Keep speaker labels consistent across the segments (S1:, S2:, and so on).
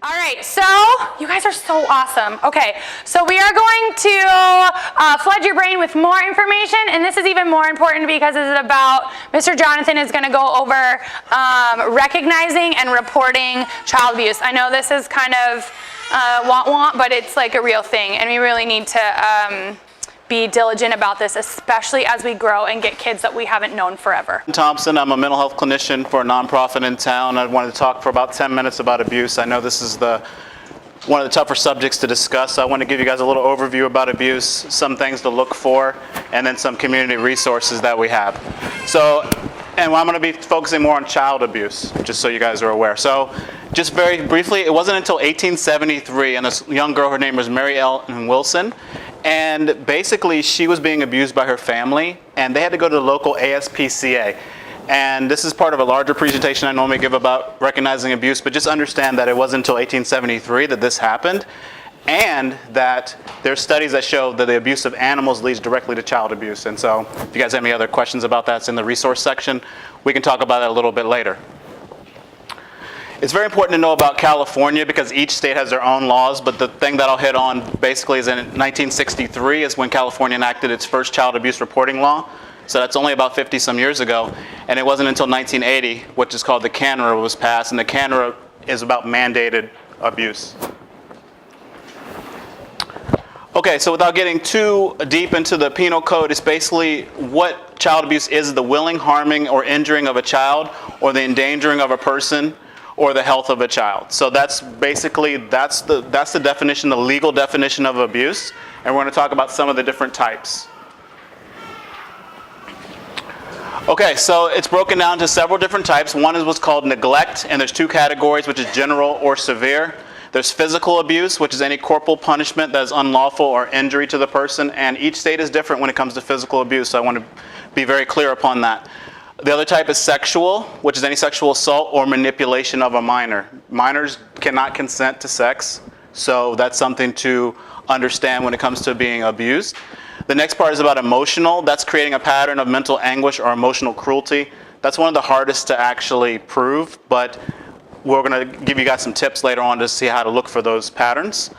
S1: All right, so you guys are so awesome. Okay, so we are going to flood your brain with more information, and this is even more important because it's about, Mr. Jonathan is going to go over recognizing and reporting child abuse. I know this is kind of want, but it's like a real thing, and we really need to be diligent about this, especially as we grow and get kids that we haven't known forever.
S2: Thompson, I'm a mental health clinician for a nonprofit in town. I wanted to talk for about 10 minutes about abuse. I know this is one of the tougher subjects to discuss. I want to give you guys a little overview about abuse, some things to look for, and then some community resources that we have. And I'm going to be focusing more on child abuse, just so you guys are aware. So just very briefly, it wasn't until 1873, and this young girl, her name was Mary Ellen Wilson, and basically she was being abused by her family, and they had to go to the local ASPCA. And this is part of a larger presentation I normally give about recognizing abuse, but just understand that it wasn't until 1873 that this happened, and that there's studies that show that the abuse of animals leads directly to child abuse. And so if you guys have any other questions about that, it's in the resource section. We can talk about that a little bit later. It's very important to know about California because each state has their own laws, but the thing that I'll hit on basically is in 1963 is when California enacted its first child abuse reporting law. So that's only about 50 some years ago. And it wasn't until 1980, which is called the CANRA, was passed, and the CANRA is about mandated abuse. Okay, so without getting too deep into the penal code, it's basically what child abuse is: the willing harming or injuring of a child, or the endangering of a person, or the health of a child. So that's basically, that's the definition, the legal definition of abuse, and we're going to talk about some of the different types. Okay, so it's broken down to several different types. One is what's called neglect, and there's two categories, which is general or severe. There's physical abuse, which is any corporal punishment that is unlawful or injury to the person, and each state is different when it comes to physical abuse, so I want to be very clear upon that. The other type is sexual, which is any sexual assault or manipulation of a minor. Minors cannot consent to sex, so that's something to understand when it comes to being abused. The next part is about emotional. That's creating a pattern of mental anguish or emotional cruelty. That's one of the hardest to actually prove, but we're going to give you guys some tips later on to see how to look for those patterns.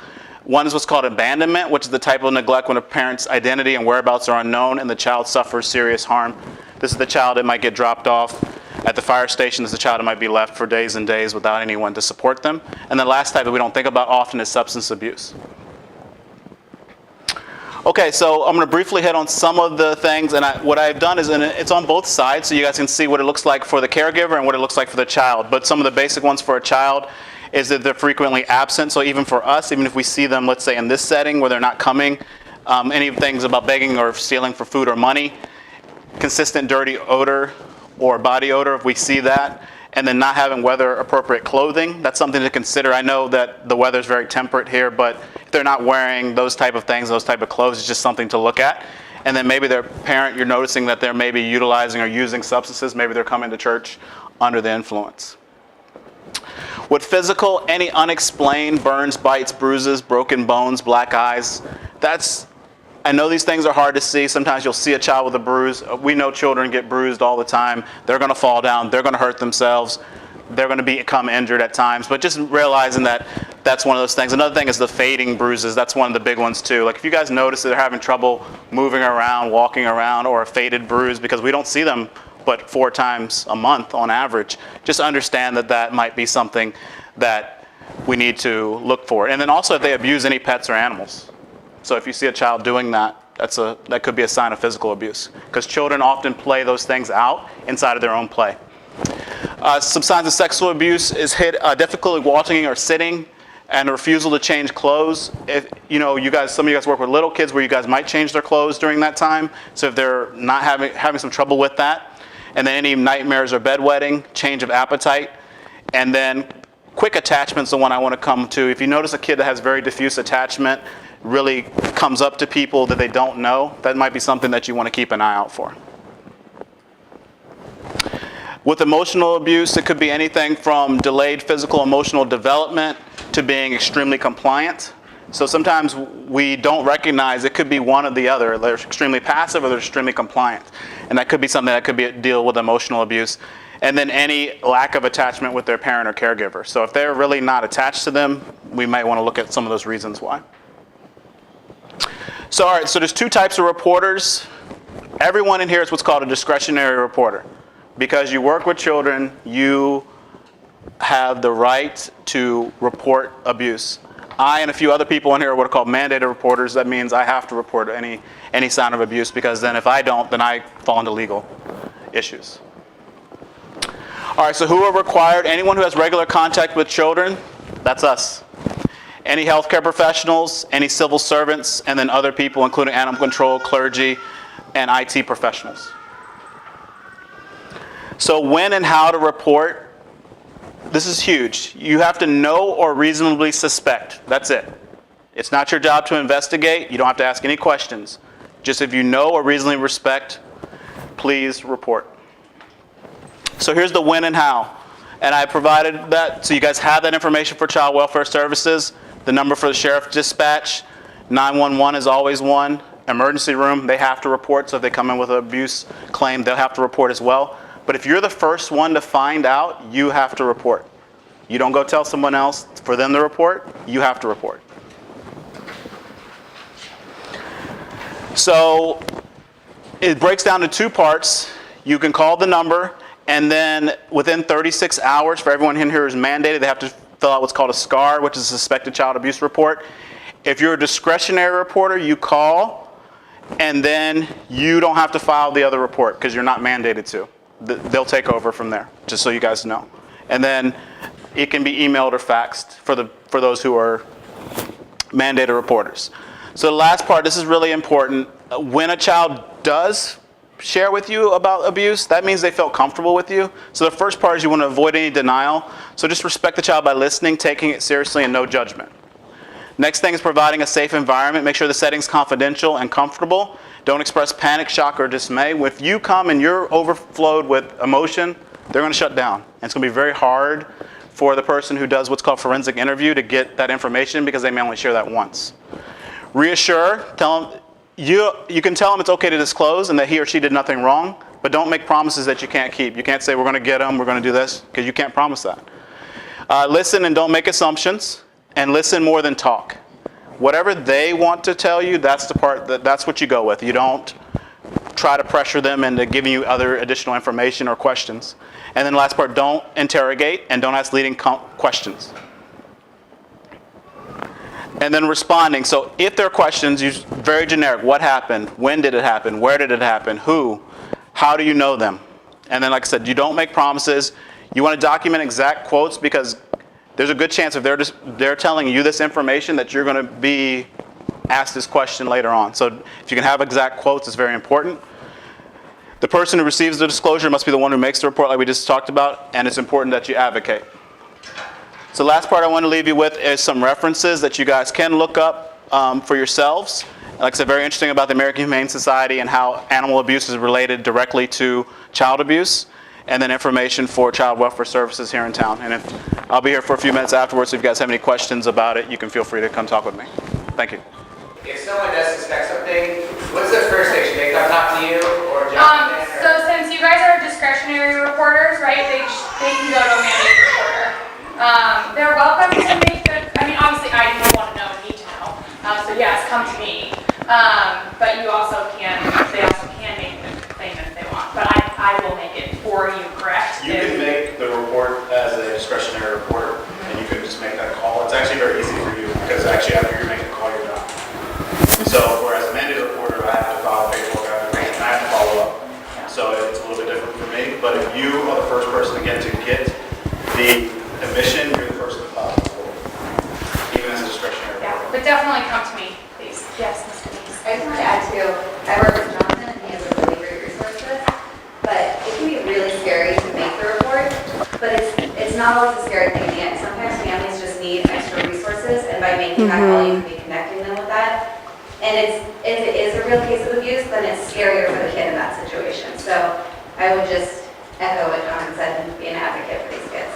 S2: One is what's called abandonment, which is the type of neglect when a parent's identity and whereabouts are unknown and the child suffers serious harm. This is the child that might get dropped off at the fire station. This is the child that might be left for days and days without anyone to support them. And the last type that we don't think about often is substance abuse. Okay, so I'm going to briefly hit on some of the things, and what I've done is it's on both sides, so you guys can see what it looks like for the caregiver and what it looks like for the child. But some of the basic ones for a child is that they're frequently absent. So even for us, even if we see them, let's say in this setting where they're not coming, any things about begging or stealing for food or money, consistent dirty odor or body odor, if we see that, and then not having weather-appropriate clothing, that's something to consider. I know that the weather's very temperate here, but if they're not wearing those type of things, those type of clothes, it's just something to look at. And then maybe their parent, you're noticing that they're maybe utilizing or using substances. Maybe they're coming to church under the influence. With physical, any unexplained burns, bites, bruises, broken bones, black eyes, I know these things are hard to see. Sometimes you'll see a child with a bruise. We know children get bruised all the time. They're going to fall down. They're going to hurt themselves. They're going to become injured at times. But just realizing that that's one of those things. Another thing is the fading bruises. That's one of the big ones too. Like if you guys notice that they're having trouble moving around, walking around, or a faded bruise, because we don't see them but 4 times a month on average, just understand that that might be something that we need to look for. And then also if they abuse any pets or animals. So if you see a child doing that, that could be a sign of physical abuse, because children often play those things out inside of their own play. Some signs of sexual abuse is difficulty walking or sitting, and a refusal to change clothes. If some of you guys work with little kids where you guys might change their clothes during that time. So if they're not having some trouble with that, and then any nightmares or bedwetting, change of appetite, and then quick attachment's the one I want to come to. If you notice a kid that has very diffuse attachment, really comes up to people that they don't know, that might be something that you want to keep an eye out for. With emotional abuse, it could be anything from delayed physical emotional development to being extremely compliant. So sometimes we don't recognize it could be one or the other. They're extremely passive or they're extremely compliant. And that could be something that could be a deal with emotional abuse. and then any lack of attachment with their parent or caregiver. So if they're really not attached to them, we might want to look at some of those reasons why. So all right, so there's two types of reporters. Everyone in here is what's called a discretionary reporter. Because you work with children, you have the right to report abuse. I and a few other people in here are what are called mandated reporters. That means I have to report any sign of abuse, because then if I don't, then I fall into legal issues. All right, so who are required? Anyone who has regular contact with children, that's us. Any healthcare professionals, any civil servants, and then other people, including animal control, clergy, and IT professionals. So when and how to report, this is huge. You have to know or reasonably suspect. That's it. It's not your job to investigate. You don't have to ask any questions. Just if you know or reasonably respect, please report. So here's the when and how. And I provided that, so you guys have that information for Child Welfare Services. The number for the Sheriff Dispatch, 911 is always one. Emergency room, they have to report. So if they come in with an abuse claim, they'll have to report as well. But if you're the first one to find out, you have to report. You don't go tell someone else for them to report, you have to report. So it breaks down to two parts. You can call the number, and then within 36 hours, for everyone in here who's mandated, they have to fill out what's called a SCAR, which is a suspected child abuse report. If you're a discretionary reporter, you call, and then you don't have to file the other report because you're not mandated to. They'll take over from there, just so you guys know. And then it can be emailed or faxed for those who are mandated reporters. So the last part, this is really important. When a child does share with you about abuse, that means they felt comfortable with you. So the first part is you want to avoid any denial. So just respect the child by listening, taking it seriously, and no judgment. Next thing is providing a safe environment. Make sure the setting's confidential and comfortable. Don't express panic, shock, or dismay. If you come and you're overflowed with emotion, they're going to shut down. And it's going to be very hard for the person who does what's called forensic interview to get that information, because they may only share that once. Reassure, tell them, you can tell them it's okay to disclose and that he or she did nothing wrong, but don't make promises that you can't keep. You can't say, we're going to get them, we're going to do this, because you can't promise that. Listen and don't make assumptions, and listen more than talk. Whatever they want to tell you, that's the part, that's what you go with. You don't try to pressure them into giving you other additional information or questions. And then the last part, don't interrogate and don't ask leading questions. And then responding. So if there are questions, use very generic. What happened? When did it happen? Where did it happen? Who? How do you know them? And then, like I said, you don't make promises. You want to document exact quotes, because there's a good chance if they're telling you this information that you're going to be asked this question later on. So if you can have exact quotes, it's very important. The person who receives the disclosure must be the one who makes the report, like we just talked about, and it's important that you advocate. So the last part I want to leave you with is some references that you guys can look up for yourselves. Like I said, very interesting about the American Humane Society and how animal abuse is related directly to child abuse, and then information for child welfare services here in town. And I'll be here for a few minutes afterwards, so if you guys have any questions about it, you can feel free to come talk with me. Thank you.
S3: If someone does suspect something, what's the first thing? Should they come talk to you or Jonathan?
S1: So since you guys are discretionary reporters, right, they can go to a mandated reporter. They're welcome to make good, I mean, obviously I don't want to know, need to know. So yes, come to me. But you also can, they also can make the claim if they want. But I will make it for you, correct?
S2: You can make the report as a discretionary reporter, and you can just make that call. It's actually very easy for you, because actually after you make the call, you're done. So whereas a mandated reporter, I have to file paperwork, I have to follow up. So it's a little bit different for me. But if you are the first person again to get the admission, you're the first to file the report, even as a discretionary
S1: Yeah,
S2: reporter.
S1: but definitely come to me, please. Yes, Mr. Dees.
S4: I just wanted to add too, I work with Jonathan and he has a really great resource for this, but it can be really scary to make the report, but it's not always a scary thing to get. Sometimes families just need extra resources, and by making that call, you can be connecting them with that. And if it is a real case of abuse, then it's scarier for the kid in that situation. So I would just echo what Jonathan said and be an advocate for these kids.